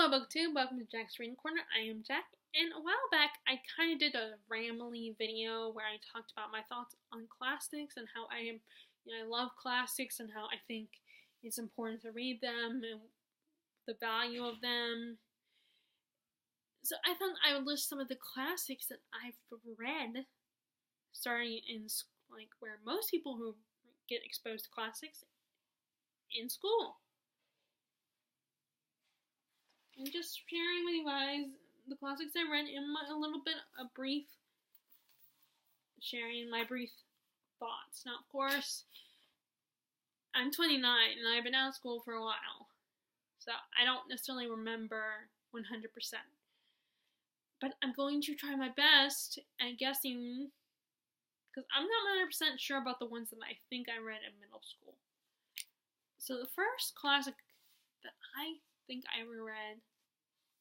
Hello, BookTube. Welcome to Jack's Reading Corner. I am Jack, and a while back, I kind of did a rambly video where I talked about my thoughts on classics and how I love classics and how I think it's important to read them and the value of them. So I thought I would list some of the classics that I've read, starting in where most people who get exposed to classics in school. And just sharing with you guys the classics I read in sharing my brief thoughts. Now, of course, I'm 29 and I've been out of school for a while, so I don't necessarily remember 100%. But I'm going to try my best at guessing, because I'm not 100% sure about the ones that I think I read in middle school. So the first classic that I think I ever read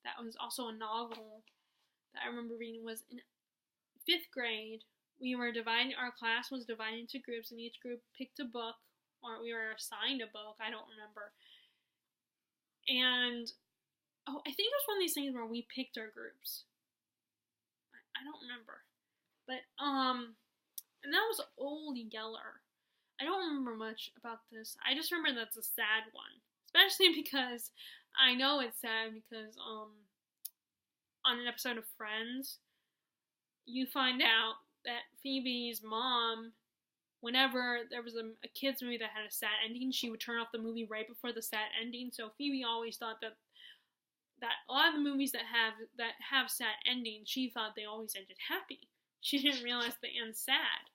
that was also a novel that I remember reading was in 5th grade. Our class was divided into groups, and each group picked a book, or we were assigned a book, I don't remember. And I think it was one of these things where we picked our groups. I don't remember. But and that was Old Yeller. I don't remember much about this. I just remember that's a sad one. Especially because I know it's sad because on an episode of Friends, you find out that Phoebe's mom, whenever there was a kids movie that had a sad ending, she would turn off the movie right before the sad ending. So Phoebe always thought that a lot of the movies that have sad endings, she thought they always ended happy. She didn't realize they end sad.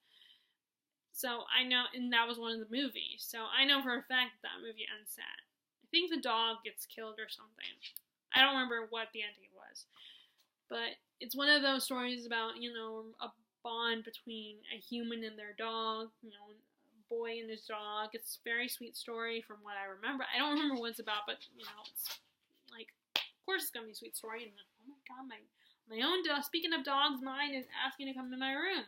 So I know, and that was one of the movies. So I know for a fact that movie ends sad. I think the dog gets killed or something. I don't remember what the ending was. But it's one of those stories about, a bond between a human and their dog, a boy and his dog. It's a very sweet story from what I remember. I don't remember what it's about, but, it's like, of course it's going to be a sweet story. And oh my god, my own dog, speaking of dogs, mine is asking to come in my room.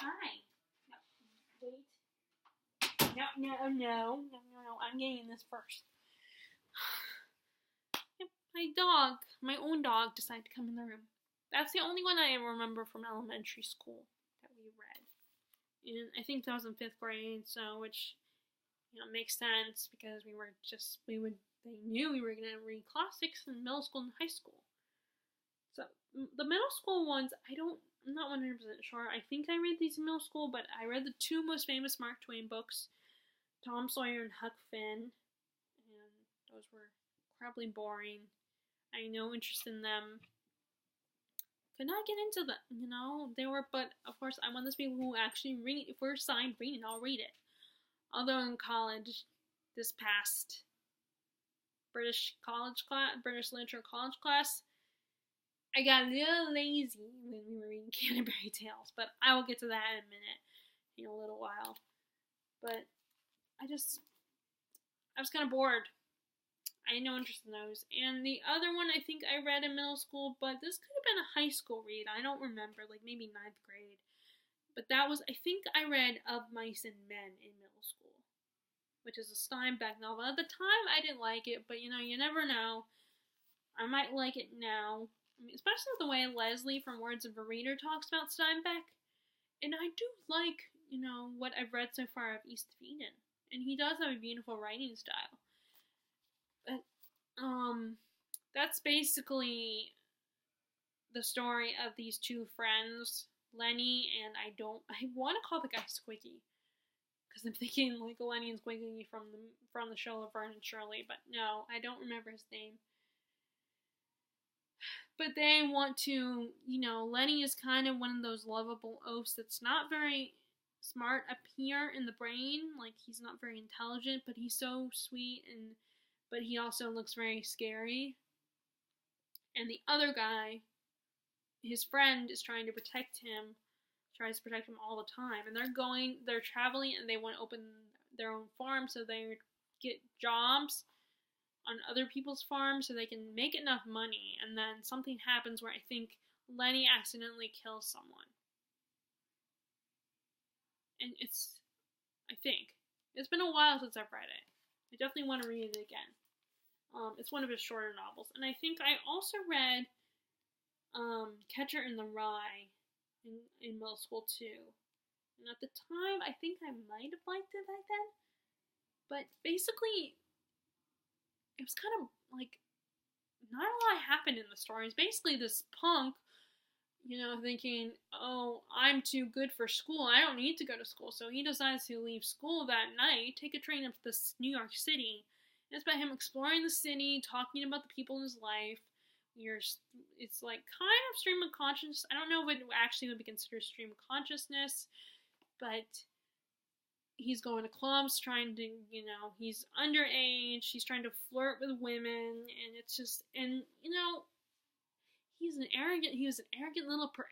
Hi. Wait. No. I'm getting this first. Yep, my own dog decided to come in the room. That's the only one I remember from elementary school that we read. And I think that was in 5th grade, so which, makes sense because they knew we were going to read classics in middle school and high school. So the middle school ones, I'm not 100% sure. I think I read these in middle school, but I read the 2 most famous Mark Twain books, Tom Sawyer and Huck Finn, and those were incredibly boring. I had no interest in them. Could not get into them, but of course I'm one of those people who actually read. If we're assigned reading, I'll read it. Although in college, this past British literature college class, I got a little lazy when we were reading Canterbury Tales, but I will get to that in a minute, in a little while. But I was kind of bored. I had no interest in those. And the other one I think I read in middle school, but this could have been a high school read. I don't remember, maybe 9th grade. But that was, I think I read Of Mice and Men in middle school, which is a Steinbeck novel. At the time, I didn't like it, but you never know. I might like it now. Especially the way Leslie from Words of a Reader talks about Steinbeck. And I do like, what I've read so far of East of Eden. And he does have a beautiful writing style. But, that's basically the story of these 2 friends, Lenny and I want to call the guy Squiggy. Because I'm thinking Lenny and Squiggy from the show Laverne and Shirley. But no, I don't remember his name. But they want to, Lenny is kind of one of those lovable oafs that's not very smart up here in the brain. He's not very intelligent, but he's so sweet, but he also looks very scary. And the other guy, his friend, is trying to protect him, tries to protect him all the time. And they're traveling, and they want to open their own farm, so they get jobs on other people's farms so they can make enough money, and then something happens where I think Lenny accidentally kills someone. And I think, It's been a while since I've read it. I definitely want to read it again. It's one of his shorter novels, and I think I also read Catcher in the Rye in middle school too. And at the time, I think I might have liked it back then, but basically, it was kind of like not a lot happened in the story. It's basically this punk, thinking, oh, I'm too good for school. I don't need to go to school. So he decides to leave school that night, take a train up to New York City. And it's about him exploring the city, talking about the people in his life. It's like kind of stream of consciousness. I don't know if it actually would be considered stream of consciousness, but he's going to clubs, trying to, he's underage, he's trying to flirt with women, and it's just, and, he was an arrogant little prick.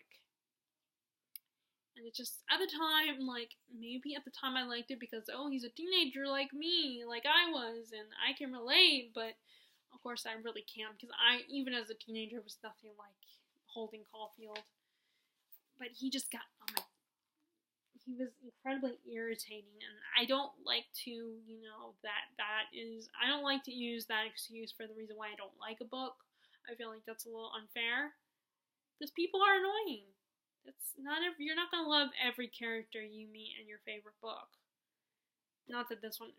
And it's just, at the time, like, maybe at the time I liked it because, oh, he's a teenager like me, like I was, and I can relate, but, of course, I really can't, because I, even as a teenager, was nothing like Holden Caulfield. But he just got on my, he was incredibly irritating, and I don't like to, I don't like to use that excuse for the reason why I don't like a book. I feel like that's a little unfair, because people are annoying. You're not gonna love every character you meet in your favorite book. Not that this one,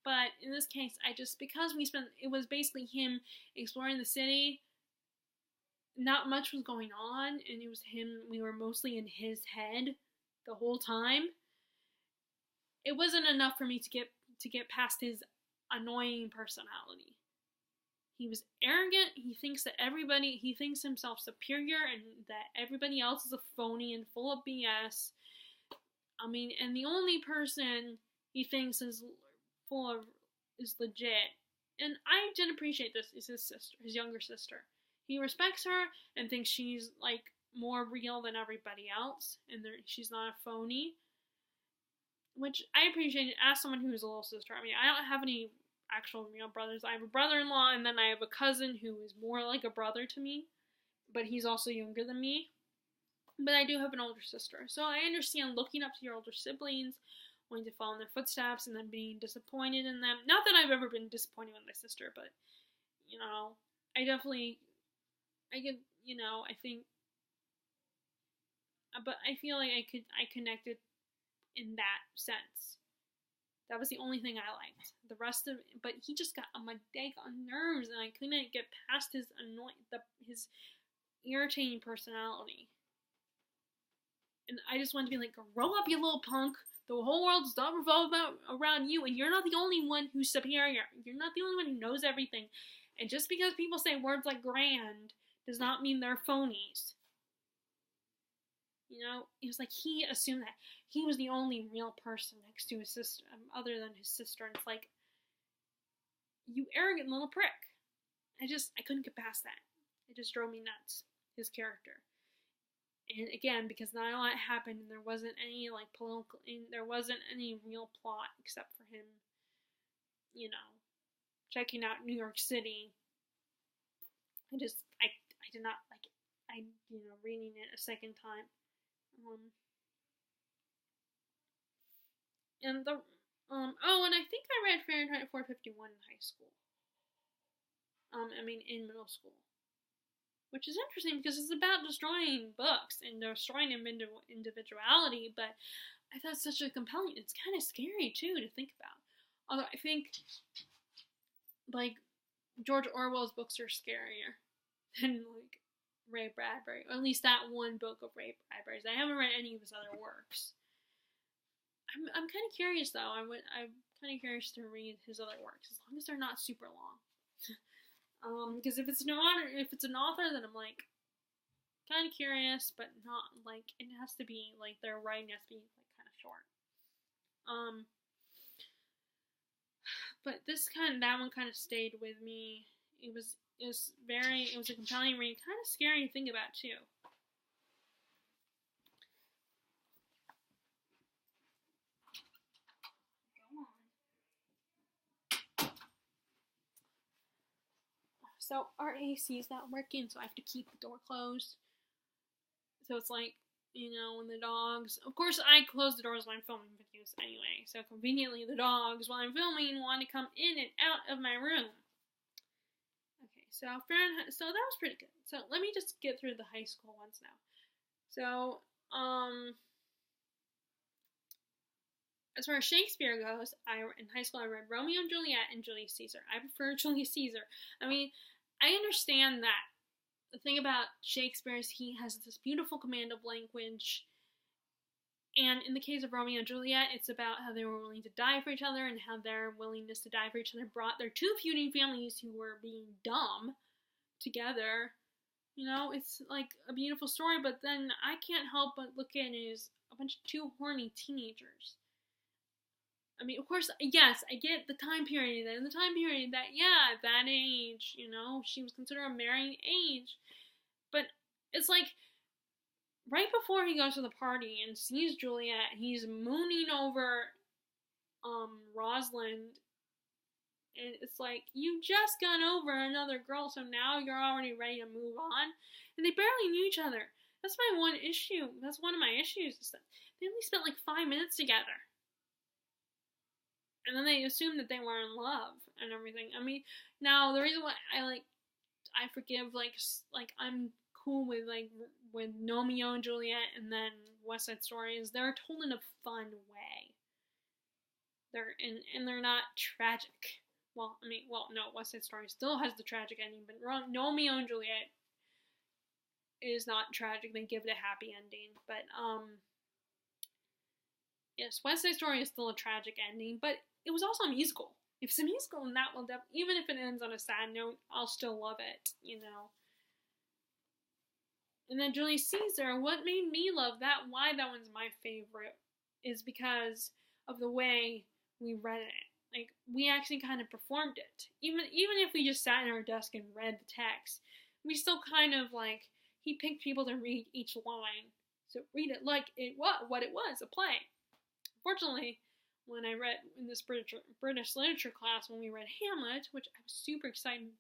but in this case, because it was basically him exploring the city, not much was going on, and it was him, we were mostly in his head the whole time. It wasn't enough for me to get past his annoying personality. He was arrogant. He thinks himself superior and that everybody else is a phony and full of BS. I mean, and the only person he thinks is legit. And I did appreciate this, is his sister, his younger sister. He respects her and thinks she's, like, more real than everybody else, and she's not a phony. Which I appreciate as someone who's a little sister. I mean, I don't have any actual real brothers. I have a brother-in-law, and then I have a cousin who is more like a brother to me, but he's also younger than me. But I do have an older sister, so I understand looking up to your older siblings, wanting to follow in their footsteps, and then being disappointed in them. Not that I've ever been disappointed with my sister, but, I definitely, I think, but I feel like I connected in that sense. That was the only thing I liked. The rest of it, but he just got on my daggone nerves, and I couldn't get past his his irritating personality. And I just wanted to be like, grow up, you little punk. The whole world's not revolved around you, and you're not the only one who's superior. You're not the only one who knows everything. And just because people say words like grand does not mean they're phonies. It was like he assumed that he was the only real person next to his sister, other than his sister, and it's like, you arrogant little prick. I couldn't get past that. It just drove me nuts, his character. And again, because not a lot happened, and there wasn't any, like, there wasn't any real plot except for him, checking out New York City. I did not like it. Reading it a second time. And and I think I read Fahrenheit 451 in high school. In middle school. Which is interesting because it's about destroying books and destroying individuality, but I thought it's such a compelling, it's kind of scary too to think about. Although I think, like, George Orwell's books are scarier than, like, Ray Bradbury, or at least that one book of Ray Bradbury's. I haven't read any of his other works. I'm kind of curious though. I'm kind of curious to read his other works, as long as they're not super long. Because if it's an author, then I'm like kind of curious, but not like, it has to be like their writing has to be like kind of short. But that one kind of stayed with me. It was a compelling read, kind of scary to think about too. So our AC is not working, so I have to keep the door closed. So it's like, when the dogs, of course I close the doors when I'm filming videos anyway, so conveniently the dogs, while I'm filming, want to come in and out of my room. Okay, so that was pretty good. So let me just get through the high school ones now. So, as far as Shakespeare goes, in high school I read Romeo and Juliet and Julius Caesar. I prefer Julius Caesar. I mean, I understand that the thing about Shakespeare is he has this beautiful command of language, and in the case of Romeo and Juliet, it's about how they were willing to die for each other, and how their willingness to die for each other brought their two feuding families who were being dumb together. It's like a beautiful story, but then I can't help but look at it as a bunch of two horny teenagers. I mean, of course, yes, I get the time period. In the time period that, yeah, at that age, she was considered a marrying age. But it's like, right before he goes to the party and sees Juliet, he's mooning over Rosalind. And it's like, you just got over another girl, so now you're already ready to move on? And they barely knew each other. That's my one issue. That's one of my issues, is that they only spent like 5 minutes together. And then they assumed that they were in love and everything. I mean, now the reason why I forgive, I'm cool with Romeo and Juliet and then West Side Story is they're told in a fun way. They're not tragic. No, West Side Story still has the tragic ending, but Romeo and Juliet is not tragic. They give it a happy ending, but yes, West Side Story is still a tragic ending, but it was also a musical. If it's a musical, and that will even if it ends on a sad note, I'll still love it, And then Julius Caesar, what made me love that, why that one's my favorite, is because of the way we read it. Like, we actually kind of performed it. Even if we just sat in our desk and read the text, we still kind of, he picked people to read each line. So read it like what it was, a play. Fortunately, when I read in this British literature class, when we read Hamlet, which I was super excited,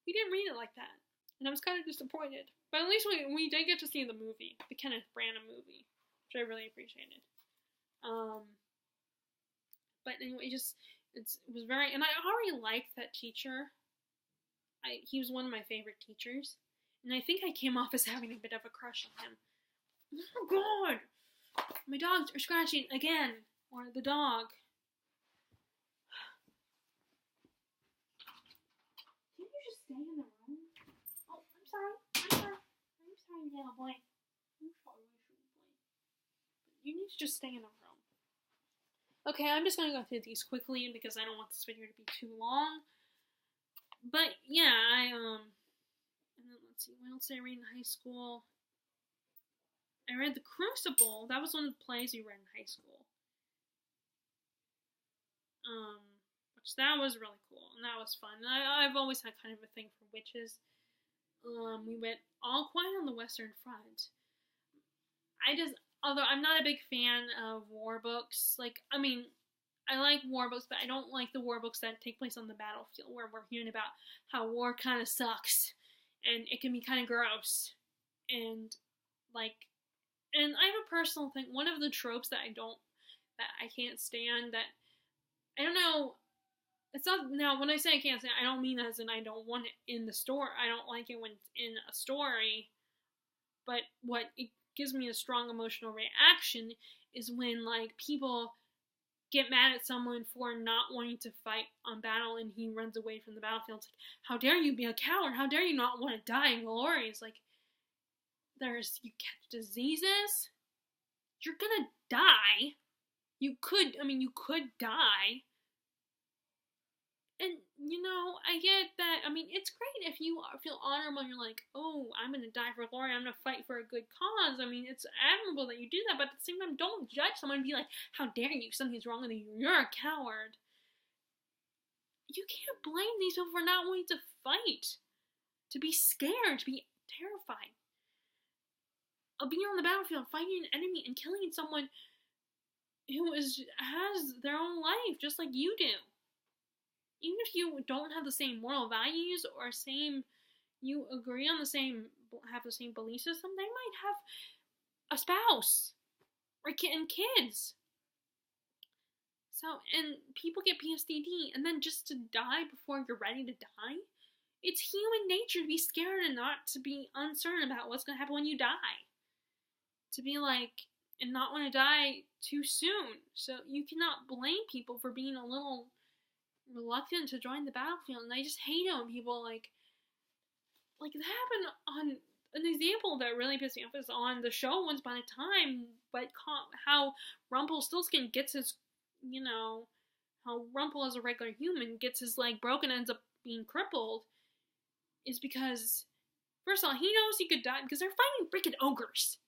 we didn't read it like that. And I was kind of disappointed. But at least we did get to see the movie, the Kenneth Branagh movie, which I really appreciated. But anyway, it was very, and I already liked that teacher. He was one of my favorite teachers, and I think I came off as having a bit of a crush on him. Oh God, my dogs are scratching again, or the dog. Can you just stay in the room? Oh, I'm sorry, little boy. I'm sorry, you need to just stay in the room. Okay, I'm just gonna go through these quickly because I don't want this video to be too long. But yeah, and then let's see, what else did I read in high school? I read The Crucible. That was one of the plays we read in high school. Which that was really cool, and that was fun. I've always had kind of a thing for witches. We read All Quiet on the Western Front. Although I'm not a big fan of war books, I like war books, but I don't like the war books that take place on the battlefield, where we're hearing about how war kind of sucks, and it can be kind of gross, and I have a personal thing. One of the tropes that I can't stand, that I don't know. It's not, now when I say I can't stand, I don't mean as in I don't want it in the story. I don't like it when it's in a story, but what it gives me a strong emotional reaction is when people get mad at someone for not wanting to fight on battle and he runs away from the battlefield. It's like, how dare you be a coward? How dare you not want to die in glory? It's like, you catch diseases, you're gonna die. You could die. And, I get that. It's great if you feel honorable and you're like, oh, I'm going to die for glory. I'm going to fight for a good cause. It's admirable that you do that. But at the same time, don't judge someone and be like, how dare you? Something's wrong with you. You're a coward. You can't blame these people for not wanting to fight. To be scared. To be terrified. Of being on the battlefield, fighting an enemy and killing someone who has their own life, just like you do. Even if you don't have the same moral values or you agree on have the same belief system, they might have a spouse and kids. So, and people get PTSD, and then just to die before you're ready to die? It's human nature to be scared and not to be uncertain about what's going to happen when you die. To be like, and not want to die too soon. So you cannot blame people for being a little reluctant to join the battlefield. And I just hate it when people like it happened on an example that really pissed me off is on the show Once Upon a Time, but how Rumpelstiltskin gets his, how Rumple as a regular human gets his leg broken and ends up being crippled, is because, first of all, he knows he could die because they're fighting freaking ogres.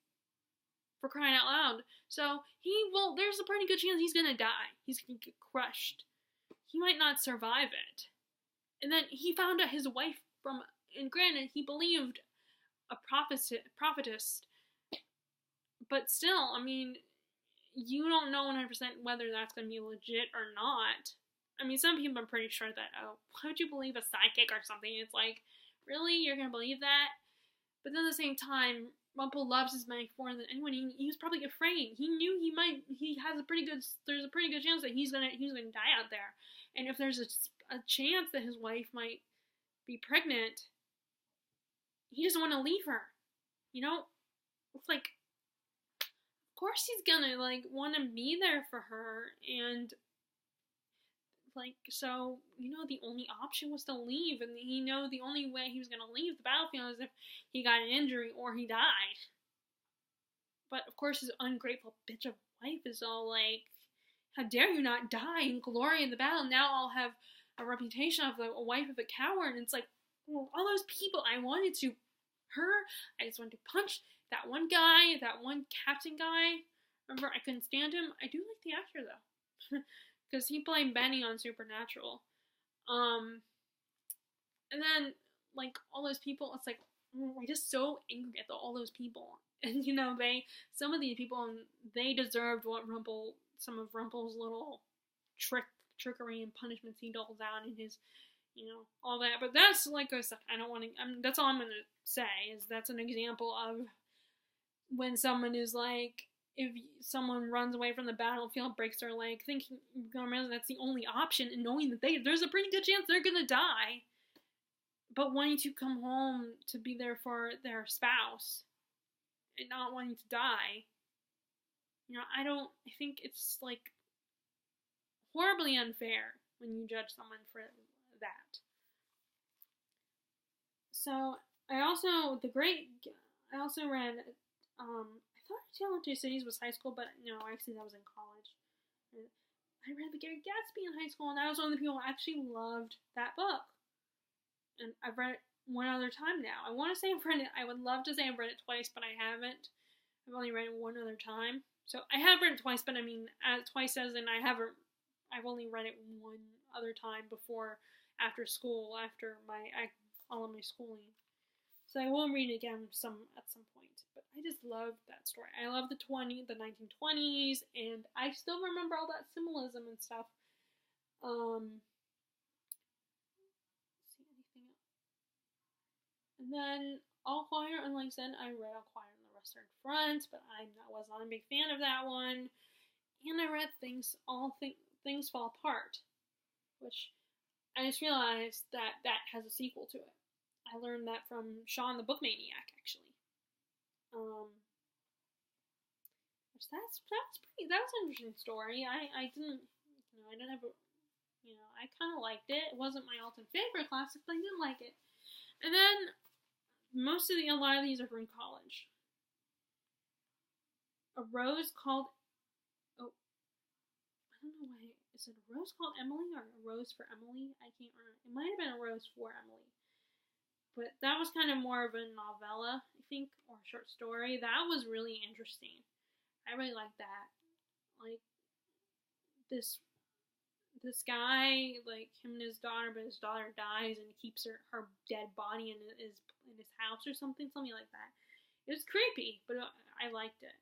For crying out loud. So there's a pretty good chance he's gonna die. He's gonna get crushed. He might not survive it. And then he found out his wife and granted, he believed a prophetess, but still, I mean, you don't know 100% whether that's gonna be legit or not. I mean, some people are pretty sure that, why would you believe a psychic or something? It's like, really? You're gonna believe that? But then at the same time, Rumple loves his wife more than anyone. He was probably afraid. He knew there's a pretty good chance that he's gonna die out there. And if there's a chance that his wife might be pregnant, he doesn't want to leave her. It's like, of course he's gonna want to be there for her, and so the only option was to leave, and the only way he was gonna leave the battlefield is if he got an injury or he died. But of course his ungrateful bitch of wife is all like, how dare you not die in glory in the battle? Now I'll have a reputation of a wife of a coward. And it's like, well, all those people I wanted to I just wanted to punch that one guy, that one captain guy. Remember, I couldn't stand him. I do like the actor though. Because he played Benny on Supernatural. And then, all those people, it's like, we're just so angry at all those people. And, some of these people, they deserved what some of Rumple's little trickery and punishments he doles out in his, all that. But that's, like I said, that's all I'm going to say, is that's an example of when someone is like, if someone runs away from the battlefield, breaks their leg, thinking that's the only option, and knowing that there's a pretty good chance they're gonna die, but wanting to come home to be there for their spouse, and not wanting to die, I think it's, horribly unfair when you judge someone for that. So, I also read, I thought Tale of Two Cities was high school, but no, actually that was in college. I read The Great Gatsby in high school, and I was one of the people who actually loved that book. And I've read it one other time now. I want to say I've read it, I would love to say I've read it twice, but I haven't. I've only read it one other time. So I have read it twice, but I mean, twice as in I've only read it one other time before, after school, after all of my schooling. So I will read it again at some point. But I just love that story. I love the 1920s, and I still remember all that symbolism and stuff. See anything else? And then All Quiet, and like I said, I read All Quiet on the Western Front, but I was not a big fan of that one. And I read Things Fall Apart, which I just realized that has a sequel to it. I learned that from Sean the Bookmaniac, actually. That was an interesting story. I didn't have I kind of liked it. It wasn't my all-time favorite classic, but I did like it. And then, a lot of these are from college. A Rose Called, I don't know why, is it A Rose Called Emily or A Rose for Emily? I can't remember. It might have been A Rose for Emily. But that was kind of more of a novella, I think, or a short story. That was really interesting. I really liked that. This guy, him and his daughter, but his daughter dies and he keeps her dead body in his house or something like that. It was creepy, but I liked it.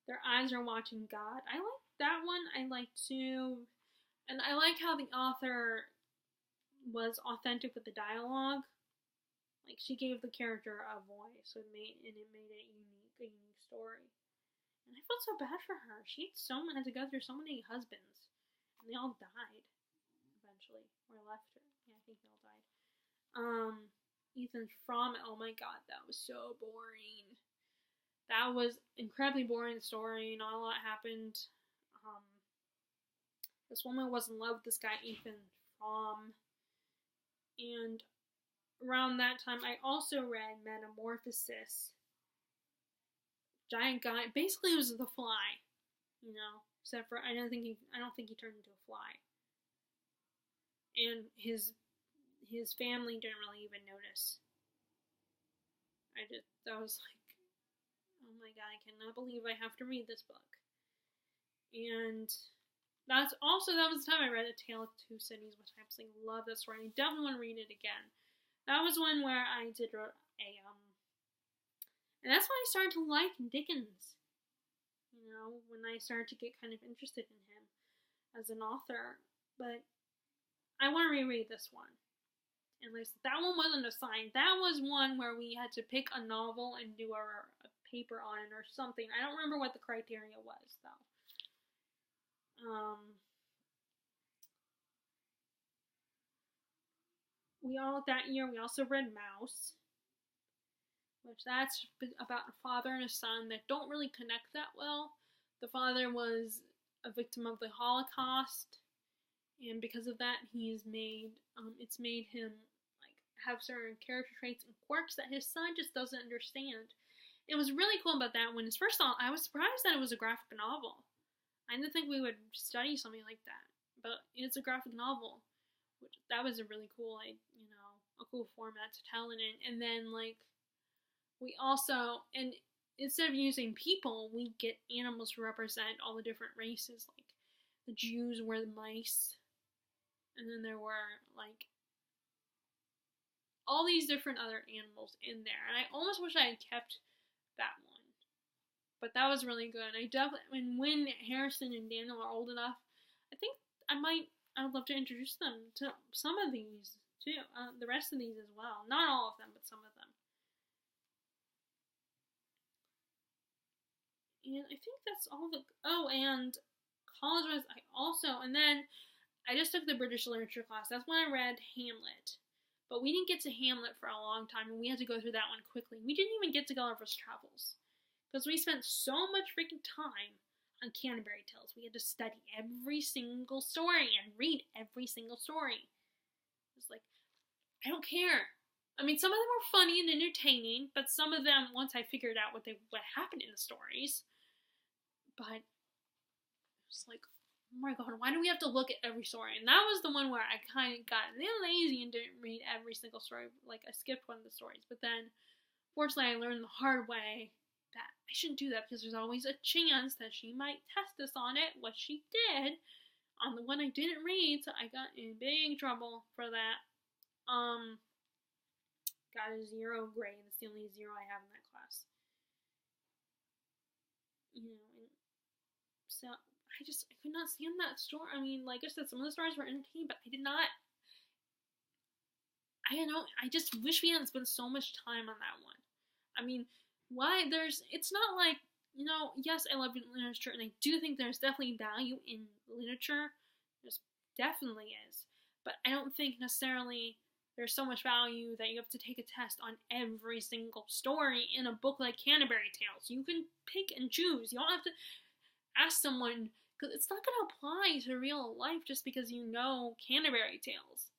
Their Eyes Are Watching God. I liked that one. I liked too. And I like how the author was authentic with the dialogue. Like, she gave the character a voice, so it made it a unique story. And I felt so bad for her. She had to go through so many husbands, and they all died eventually, or left her. Yeah, I think they all died. Ethan Frome. Oh my god, that was so boring. That was incredibly boring story. Not a lot happened. This woman was in love with this guy Ethan Frome, and around that time, I also read Metamorphosis. Giant guy. Basically, it was the Fly, except for I don't think he turned into a fly, and his family didn't really even notice. That was like, oh my god, I cannot believe I have to read this book. And that was the time I read A Tale of Two Cities, which I absolutely love that story. I definitely want to read it again. That was one where I did and that's when I started to like Dickens. When I started to get kind of interested in him as an author. But I want to reread this one. And like, that one wasn't assigned. That was one where we had to pick a novel and do a paper on it or something. I don't remember what the criteria was, though. That year we also read Maus, which that's about a father and a son that don't really connect that well. The father was a victim of the Holocaust, and because of that, it's made him like have certain character traits and quirks that his son just doesn't understand. It was really cool about that when first of all, I was surprised that it was a graphic novel. I didn't think we would study something like that, but it's a graphic novel, which that was a really cool, a cool format to tell in it. And then we also, and instead of using people, we get animals to represent all the different races. Like the Jews were the mice, and then there were all these different other animals in there. And I almost wish I had kept that one. But that was really good. When Harrison and Daniel are old enough, I think I would love to introduce them to some of these too. The rest of these as well. Not all of them, but some of them. And I think that's all and college was, and then I just took the British literature class. That's when I read Hamlet. But we didn't get to Hamlet for a long time, and we had to go through that one quickly. We didn't even get to Gulliver's Travels. Because we spent so much freaking time on Canterbury Tales. We had to study every single story and read every single story. It's like, I don't care. I mean, some of them were funny and entertaining, but some of them, once I figured out what happened in the stories, but it was like, oh my god, why do we have to look at every story? And that was the one where I kind of got a little lazy and didn't read every single story. Like, I skipped one of the stories. But then, fortunately, I learned the hard way that I shouldn't do that because there's always a chance that she might test us on it, what she did on the one I didn't read, so I got in big trouble for that. Got a 0 grade. That's the only 0 I have in that class. So I could not stand that story. I mean, like I said, some of the stories were entertaining, but I just wish we hadn't spent so much time on that one. I mean, it's not like, yes, I love literature, and I do think there's definitely value in literature. There's definitely is. But I don't think necessarily there's so much value that you have to take a test on every single story in a book like Canterbury Tales. You can pick and choose. You don't have to ask someone, because it's not going to apply to real life just because you know Canterbury Tales.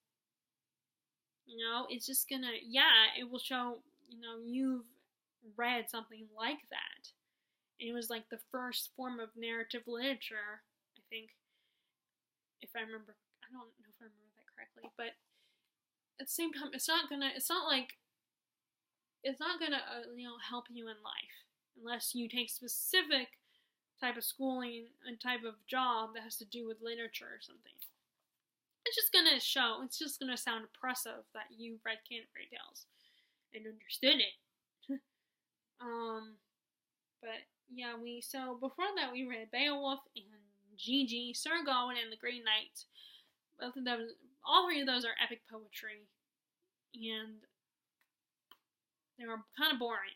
It's just going to, it will show, you've read something like that. And it was like the first form of narrative literature, I think, if I remember. I don't know if I remember that correctly, but at the same time, it's not gonna help you in life unless you take specific type of schooling and type of job that has to do with literature or something. It's just gonna sound impressive that you read Canterbury Tales and understood it. But yeah, so before that we read Beowulf and Gigi, Sir Gawain and the Grey Knight. Both of them, all three of those are epic poetry, and They were kind of boring.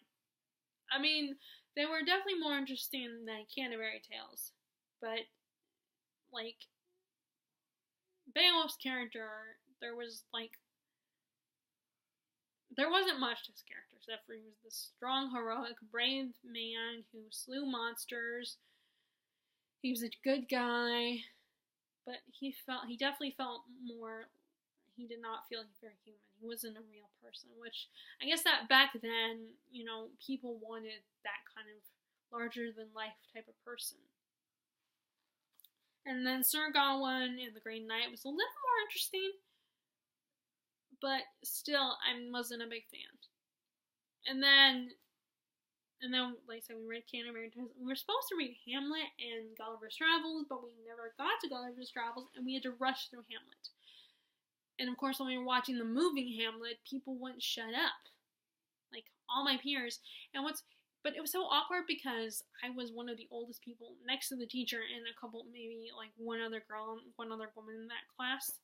I mean, they were definitely more interesting than Canterbury Tales, but like Beowulf's character, there wasn't much to his character except for he was this strong, heroic, brave man who slew monsters. He was a good guy, but he definitely felt more. He did not feel very human. He wasn't a real person, which I guess that back then, people wanted that kind of larger than life type of person. And then Sir Gawain and the Green Knight was a little more interesting, but still, I wasn't a big fan. And then, like I said, we read Canterbury Tales. We were supposed to read Hamlet and Gulliver's Travels, but we never got to Gulliver's Travels, and we had to rush through Hamlet. And of course, when we were watching the movie Hamlet, people wouldn't shut up. Like, all my peers. But it was so awkward because I was one of the oldest people next to the teacher and a couple, maybe like one other girl, one other woman in that class.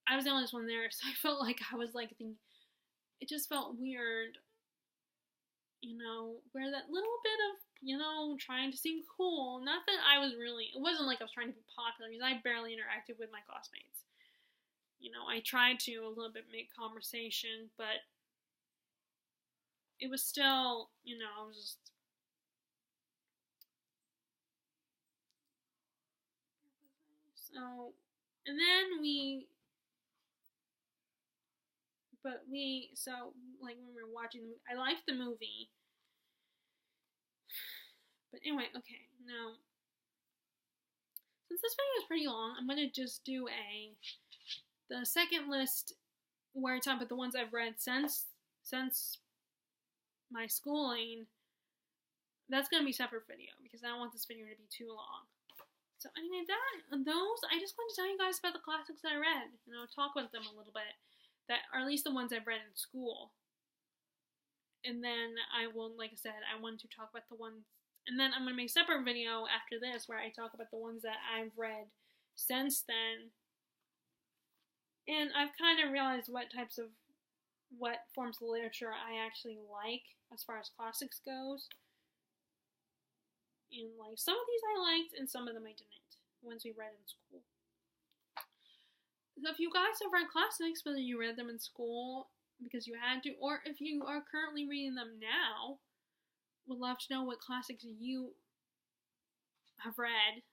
I was the oldest one there, so I felt like I was like it just felt weird, where that little bit of, trying to seem cool. Not that I was really, it wasn't like I was trying to be popular because I barely interacted with my classmates. I tried to a little bit make conversation, but it was still, I was just. So, and then like when we were watching the movie, I liked the movie. But anyway, okay, now, since this video is pretty long, I'm going to just do the second list where I talk about the ones I've read since my schooling. That's going to be a separate video because I don't want this video to be too long. So anyway, I just want to tell you guys about the classics that I read. Talk about them a little bit. That are at least the ones I've read in school. And then I will, like I said, I wanted to talk about the ones, and then I'm going to make a separate video after this where I talk about the ones that I've read since then. And I've kind of realized what forms of literature I actually like as far as classics goes. And like some of these I liked and some of them I didn't, the ones we read in school. So if you guys have read classics, whether you read them in school because you had to, or if you are currently reading them now, would love to know what classics you have read.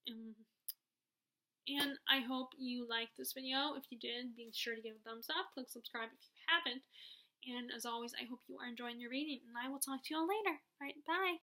And I hope you liked this video. If you did, be sure to give a thumbs up. Click subscribe if you haven't. And as always, I hope you are enjoying your reading. And I will talk to you all later. Alright, bye.